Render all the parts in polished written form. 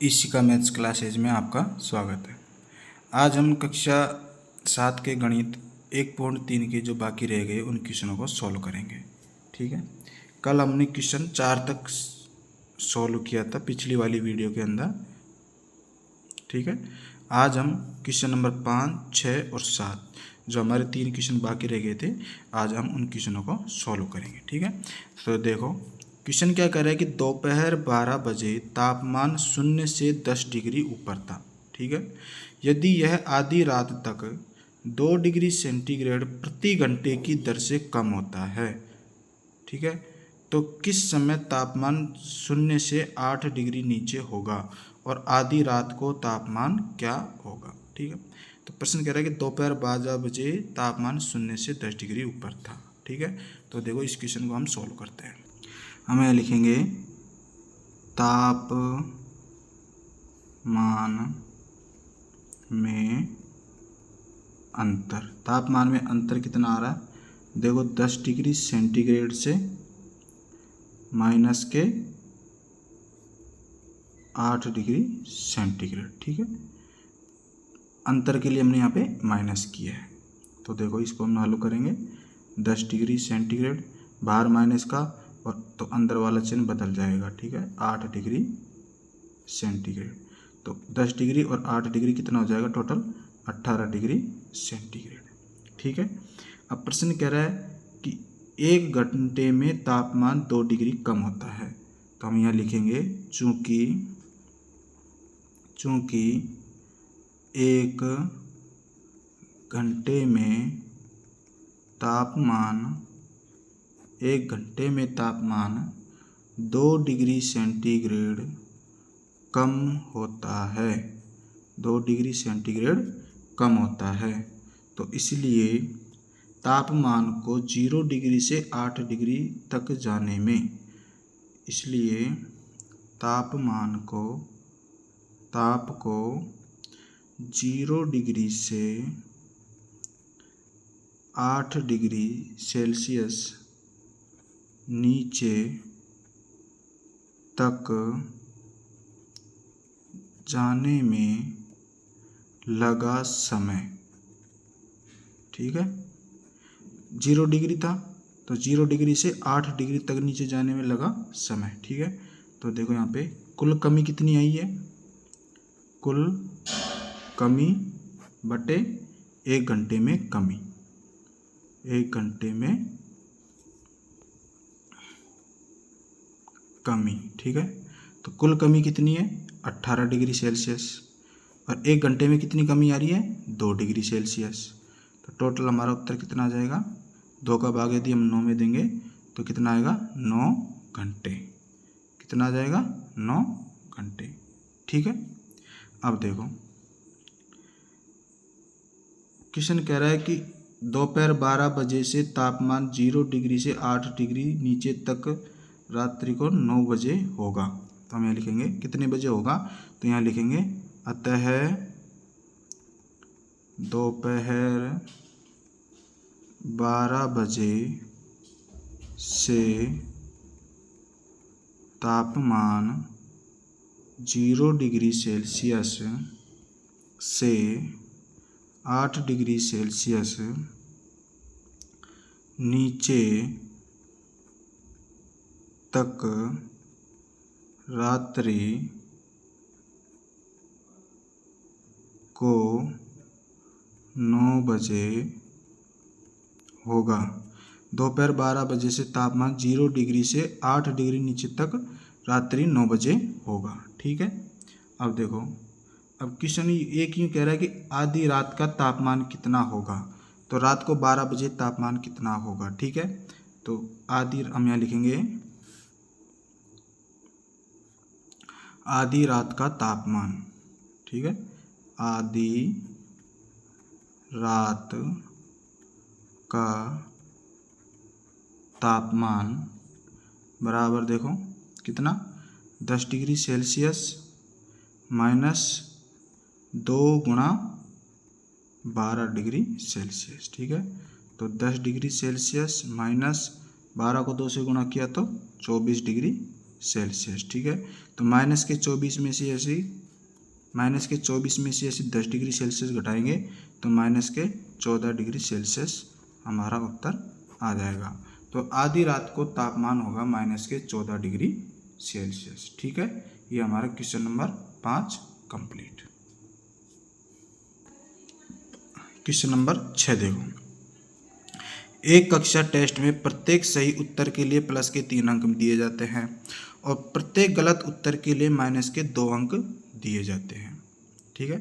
Ishika maths classes में आपका स्वागत है। आज हम कक्षा 7 के गणित 1.3 के जो बाकी रह गए उन क्वेश्चनों को सॉल्व करेंगे। ठीक है, कल हमने क्वेश्चन 4 तक सॉल्व किया था पिछली वाली वीडियो के अंदर। ठीक है, आज हम क्वेश्चन नंबर 5, 6 और 7 जो हमारे 3 क्वेश्चन बाकी रह गए थे, आज हम उन क्वेश्चनों को सॉल्व करेंगे। ठीक है, तो देखो क्वेश्चन क्या कह रहा है कि दोपहर 12 बजे तापमान 0 से 10 डिग्री ऊपर था। ठीक है, यदि यह आधी रात तक 2 डिग्री सेंटीग्रेड प्रति घंटे की दर से कम होता है, ठीक है, तो किस समय तापमान 0 से 8 डिग्री नीचे होगा और आधी रात को तापमान क्या होगा। ठीक है, तो प्रश्न कह रहा है कि दोपहर 12 बजे तापमान 0 से 10 डिग्री ऊपर था। ठीक है, तो देखो इस क्वेश्चन को हम सॉल्व करते हैं। हम यहाँ लिखेंगे तापमान में अंतर। तापमान में अंतर कितना आ रहा है, देखो 10 डिग्री सेंटीग्रेड से माइनस के 8 डिग्री सेंटीग्रेड। ठीक है, अंतर के लिए हमने यहाँ पे माइनस किया है, तो देखो इसको हम हल करेंगे। 10 डिग्री सेंटीग्रेड बाहर माइनस का और तो अंदर वाला चिन्ह बदल जाएगा। ठीक है, 8 डिग्री सेंटीग्रेड, तो 10 डिग्री और 8 डिग्री कितना हो जाएगा, टोटल 18 डिग्री सेंटीग्रेड। ठीक है, अब प्रश्न कह रहा है कि 1 घंटे में तापमान 2 डिग्री कम होता है, तो हम यहाँ लिखेंगे चूँकि 1 घंटे में तापमान 2 डिग्री सेंटीग्रेड कम होता है, 2 डिग्री सेंटीग्रेड कम होता है, तो इसलिए तापमान को 0 डिग्री से 8 डिग्री तक जाने में, इसलिए ताप को 0 डिग्री से 8 डिग्री सेल्सियस नीचे तक जाने में लगा समय। ठीक है, 0 डिग्री था तो 0 डिग्री से 8 डिग्री तक नीचे जाने में लगा समय। ठीक है, तो देखो यहाँ पे कुल कमी कितनी आई है, कुल कमी बटे 1 घंटे में कमी, 1 घंटे में कमी। ठीक है, तो कुल कमी कितनी है, 18 डिग्री सेल्सियस, और 1 घंटे में कितनी कमी आ रही है, 2 डिग्री सेल्सियस। तो टोटल हमारा उत्तर कितना आ जाएगा, 2 का भाग यदि हम 9 में देंगे तो कितना आएगा, 9 घंटे। कितना आ जाएगा, 9 घंटे। ठीक है, अब देखो क्वेश्चन कह रहा है कि दोपहर 12 बजे से तापमान 0 डिग्री से 8 डिग्री नीचे तक रात्रि को 9 बजे होगा, तो हम यहाँ लिखेंगे कितने बजे होगा, तो यहाँ लिखेंगे अतः दोपहर 12 बजे से तापमान 0 डिग्री सेल्सियस से 8 डिग्री सेल्सियस नीचे तक रात्रि को 9 बजे होगा। दोपहर 12 बजे से तापमान 0 डिग्री से 8 डिग्री नीचे तक रात्रि 9 बजे होगा। ठीक है, अब देखो, अब क्वेश्चन ये क्यों कह रहा है कि आधी रात का तापमान कितना होगा, तो रात को 12 बजे तापमान कितना होगा। ठीक है, तो आधी हम यहाँ लिखेंगे आधी रात का तापमान। ठीक है, आधी रात का तापमान बराबर देखो कितना, 10 डिग्री सेल्सियस माइनस 2 गुणा 12 डिग्री सेल्सियस। ठीक है, तो 10 डिग्री सेल्सियस माइनस 12 को 2 से गुणा किया तो 24 डिग्री सेल्सियस। ठीक है, तो माइनस के 24 में से ऐसे 10 डिग्री सेल्सियस घटाएंगे तो माइनस के 14 डिग्री सेल्सियस हमारा उत्तर आ जाएगा। तो आधी रात को तापमान होगा माइनस के 14 डिग्री सेल्सियस। ठीक है, ये हमारा question number 5 complete. Question number 6 देखो, एक कक्षा टेस्ट में प्रत्येक सही उत्तर के लिए प्लस के 3 अंक दिए जाते हैं और प्रत्येक गलत उत्तर के लिए माइनस के 2 अंक दिए जाते हैं। ठीक है,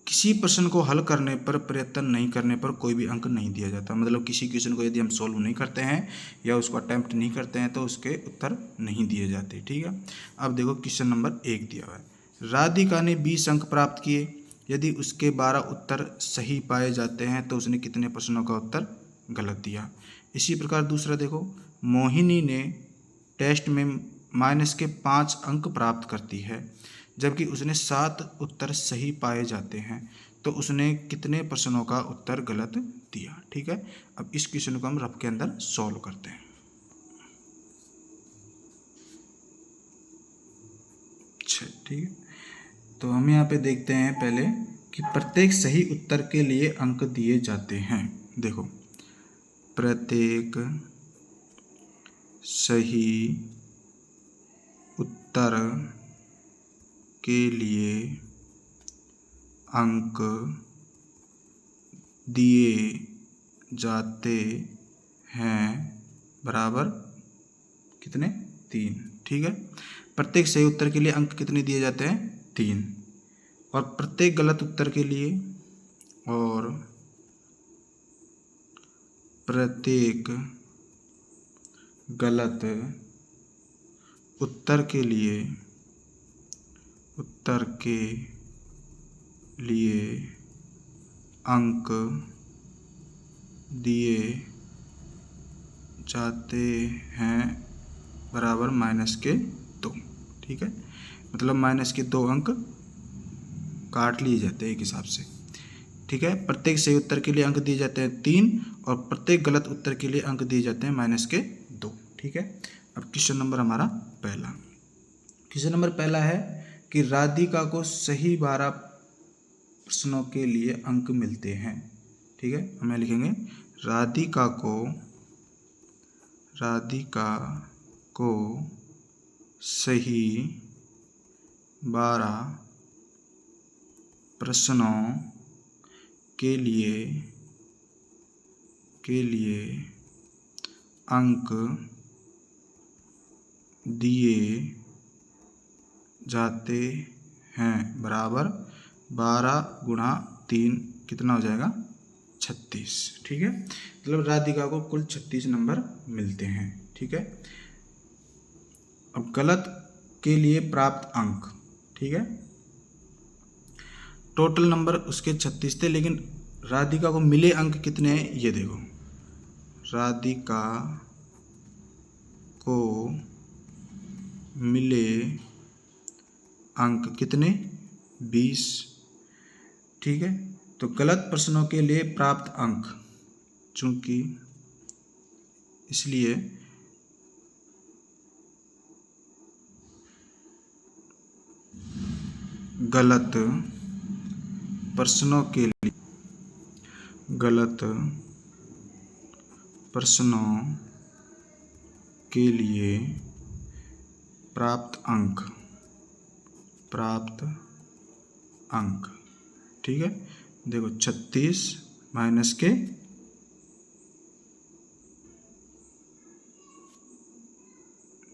किसी प्रश्न को हल करने पर प्रयत्न नहीं करने पर कोई भी अंक नहीं दिया जाता। मतलब किसी क्वेश्चन को यदि हम सॉल्व नहीं करते हैं या उसको अटेम्प्ट नहीं करते हैं तो उसके उत्तर नहीं दिए जाते। ठीक है, अब देखो क्वेश्चन नंबर 1 दिया हुआ है, राधिका ने 20 अंक प्राप्त किए, यदि उसके 12 उत्तर सही पाए जाते हैं तो उसने कितने प्रश्नों का उत्तर गलत दिया। इसी प्रकार दूसरा देखो, मोहिनी ने टेस्ट में माइनस के 5 अंक प्राप्त करती है, जबकि उसने 7 उत्तर सही पाए जाते हैं तो उसने कितने प्रश्नों का उत्तर गलत दिया। ठीक है, अब इस क्वेश्चन को हम रफ के अंदर सॉल्व करते हैं। अच्छा, ठीक है, तो हम यहाँ पे देखते हैं पहले कि प्रत्येक सही उत्तर के लिए अंक दिए जाते हैं। देखो, प्रत्येक सही उत्तर के लिए अंक दिए जाते हैं बराबर कितने, 3। ठीक है, प्रत्येक सही उत्तर के लिए अंक कितने दिए जाते हैं, 3, और प्रत्येक गलत उत्तर के लिए प्रत्येक गलत उत्तर के लिए अंक दिए जाते हैं बराबर माइनस के 2। ठीक है, मतलब माइनस के 2 अंक काट लिए जाते हैं एक हिसाब से। ठीक है, प्रत्येक सही उत्तर के लिए अंक दिए जाते हैं 3 और प्रत्येक गलत उत्तर के लिए अंक दिए जाते हैं माइनस के 2। ठीक है, अब क्वेश्चन नंबर हमारा पहला, क्वेश्चन नंबर पहला है कि राधिका को सही 12 प्रश्नों के लिए अंक मिलते हैं। ठीक है, हमें लिखेंगे राधिका को सही 12 प्रश्नों के लिए अंक दिए जाते हैं बराबर 12 गुणा 3 कितना हो जाएगा, 36। ठीक है, मतलब राधिका को कुल 36 नंबर मिलते हैं। ठीक है, अब गलत के लिए प्राप्त अंक। ठीक है, टोटल नंबर उसके 36 थे, लेकिन राधिका को मिले अंक कितने हैं ये देखो, राधिका को मिले अंक कितने, 20। ठीक है, तो गलत प्रश्नों के लिए प्राप्त अंक, चूंकि इसलिए गलत प्रश्नों के लिए प्राप्त अंक। ठीक है, देखो 36 माइनस के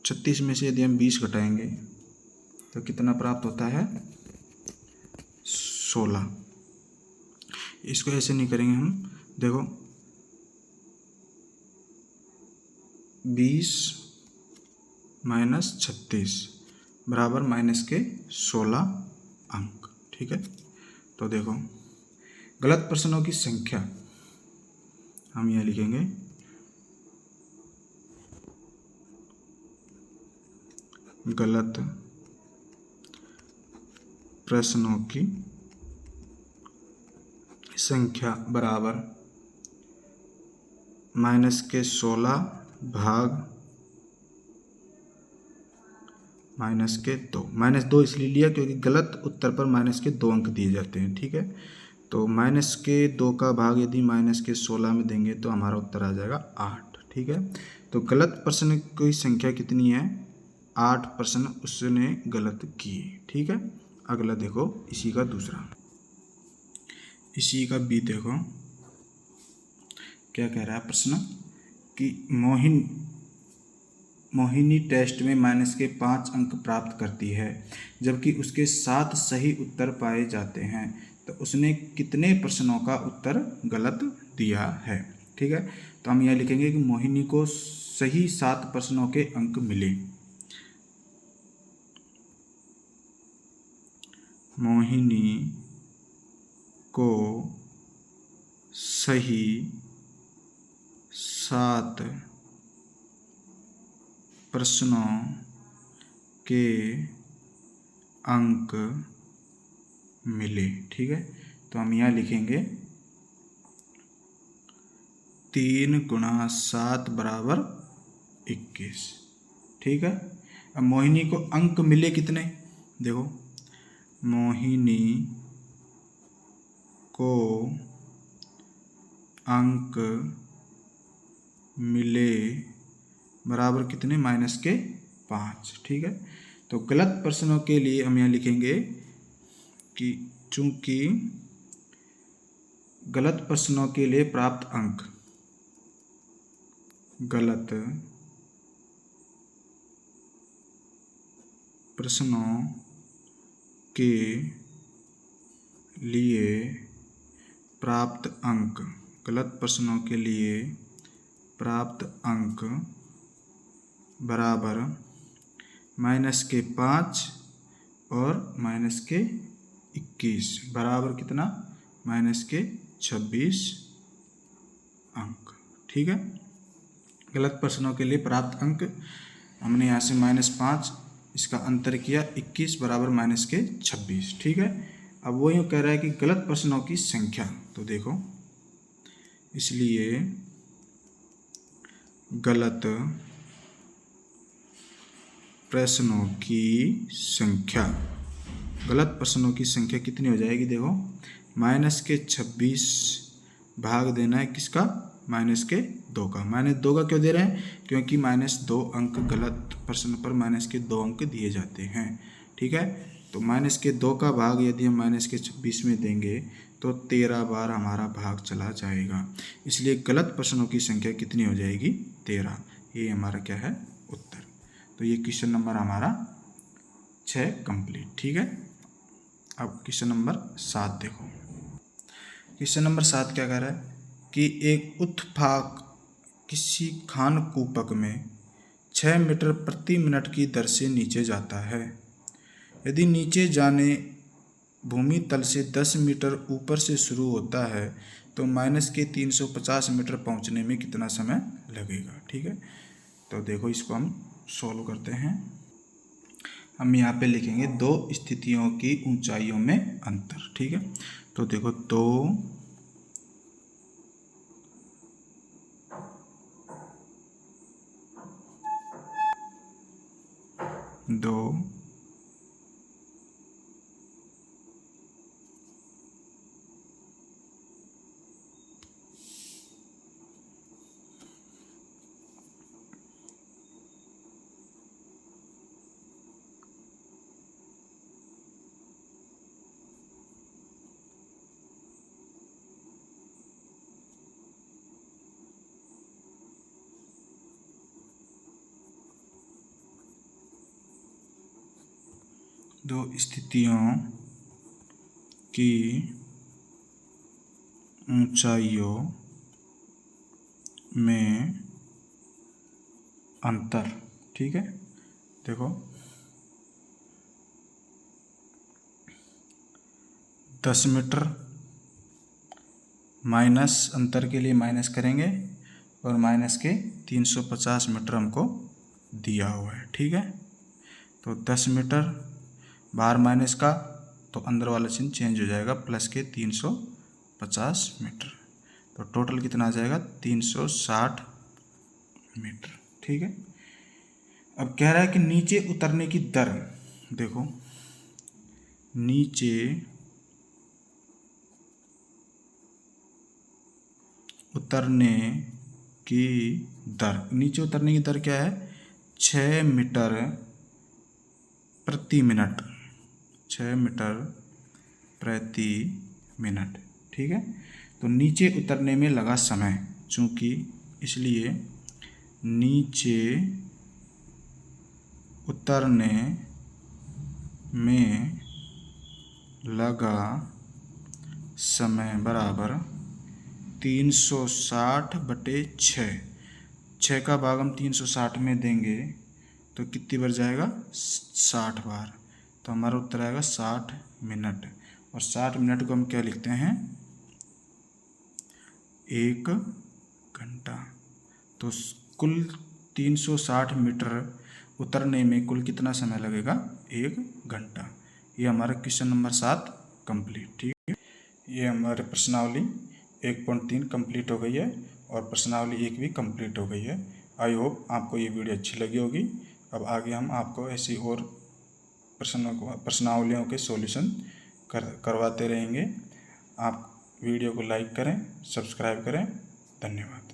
36 में से यदि हम 20 घटाएंगे तो कितना प्राप्त होता है, 16। इसको ऐसे नहीं करेंगे हम, देखो 20 माइनस 36 बराबर माइनस के 16 अंक। ठीक है, तो देखो गलत प्रश्नों की संख्या हम यह लिखेंगे, गलत प्रश्नों की संख्या बराबर माइनस के 16 भाग -2 इसलिए लिया क्योंकि गलत उत्तर पर -2 अंक दिए जाते हैं। ठीक है, तो -2 का भाग यदि -16 में देंगे तो हमारा उत्तर आ जाएगा 8। ठीक है, तो गलत प्रश्न की संख्या कितनी है? 8 प्रश्न उसने गलत किए। ठीक है, अगला देखो इसी का दूसरा, इसी का बी देखो क्या कह रहा है प्रश्न कि मोहिनी टेस्ट में -5 अंक प्राप्त करती है जबकि उसके 7 सही उत्तर पाए जाते हैं, तो उसने कितने प्रश्नों का उत्तर गलत दिया है? ठीक है, तो हम यह लिखेंगे कि मोहिनी को सही 7 प्रश्नों के अंक मिले। मोहिनी को सही 7 प्रश्नों के अंक मिले। ठीक है, तो हम यहाँ लिखेंगे 3 × 7 = 21। ठीक है, अब मोहिनी को अंक मिले कितने? देखो, मोहिनी को अंक मिले बराबर कितने? -5। ठीक है, तो गलत प्रश्नों के लिए हम यहाँ लिखेंगे कि चूंकि गलत प्रश्नों के लिए प्राप्त अंक गलत प्रश्नों के लिए प्राप्त अंक गलत प्रश्नों के लिए प्राप्त अंक बराबर -5 और -21 बराबर कितना? -26 अंक। ठीक है, गलत प्रश्नों के लिए प्राप्त अंक हमने यहाँ से -5 इसका अंतर किया, 21 बराबर -26। ठीक है, अब वो यूँ कह रहा है कि गलत प्रश्नों की संख्या, तो देखो इसलिए गलत प्रश्नों की संख्या, गलत प्रश्नों की संख्या कितनी हो जाएगी? देखो, -26 भाग देना है किसका? -2 का। -2 का क्यों दे रहे हैं? क्योंकि -2 अंक गलत प्रश्न पर -2 अंक दिए जाते हैं। ठीक है, तो -2 का भाग यदि हम -26 में देंगे तो 13 बार हमारा भाग चला जाएगा, इसलिए गलत प्रश्नों की संख्या कितनी हो जाएगी? 13। ये हमारा क्या है? उत्तर। तो ये क्वेश्चन नंबर हमारा 6 कंप्लीट। ठीक है, अब क्वेश्चन नंबर 7 देखो। क्वेश्चन नंबर 7 क्या कह रहा है कि एक उत्प्राक किसी खानकूपक में 6 मीटर प्रति मिनट की दर से नीचे जाता है। यदि नीचे जाने भूमि तल से 10 मीटर ऊपर से शुरू होता है तो -350 मीटर पहुंचने में कितना समय लगेगा? ठीक है, तो देखो इसको हम सॉल्व करते हैं। हम यहाँ पे लिखेंगे 2 स्थितियों की ऊंचाइयों में अंतर। ठीक है, तो देखो 2 स्थितियों की ऊंचाइयों में अंतर। ठीक है, देखो 10 मीटर माइनस अंतर के लिए माइनस करेंगे और -350 मीटर हमको दिया हुआ है। ठीक है, तो 10 मीटर बाहर माइनस का तो अंदर वाला चिन्ह चेंज हो जाएगा, +350 मीटर, तो टोटल कितना आ जाएगा? 360 मीटर। ठीक है, अब कह रहा है कि नीचे उतरने की दर, देखो नीचे उतरने की दर, नीचे उतरने की दर क्या है, 6 मीटर प्रति मिनट, 6 मीटर प्रति मिनट। ठीक है, तो नीचे उतरने में लगा समय, चूँकि इसलिए नीचे उतरने में लगा समय बराबर 360/6। 6 का भाग हम 360 में देंगे तो कितनी बार जाएगा, 60 बार। तो हमारा उत्तर आएगा 60 मिनट। और 60 मिनट को हम क्या लिखते हैं, 1 घंटा। तो कुल 360 मीटर उतरने में कुल कितना समय लगेगा, 1 घंटा। ये हमारा क्वेश्चन नंबर 7 कंप्लीट। ठीक है, ये हमारे प्रश्नावली 1.3 कंप्लीट हो गई है और प्रश्नावली 1 भी कंप्लीट हो गई है। आई होप आपको ये वीडियो अच्छी लगी होगी। अब आगे हम आपको ऐसी और प्रश्नावलियों के सॉल्यूशन करवाते रहेंगे। आप वीडियो को लाइक करें, सब्सक्राइब करें। धन्यवाद।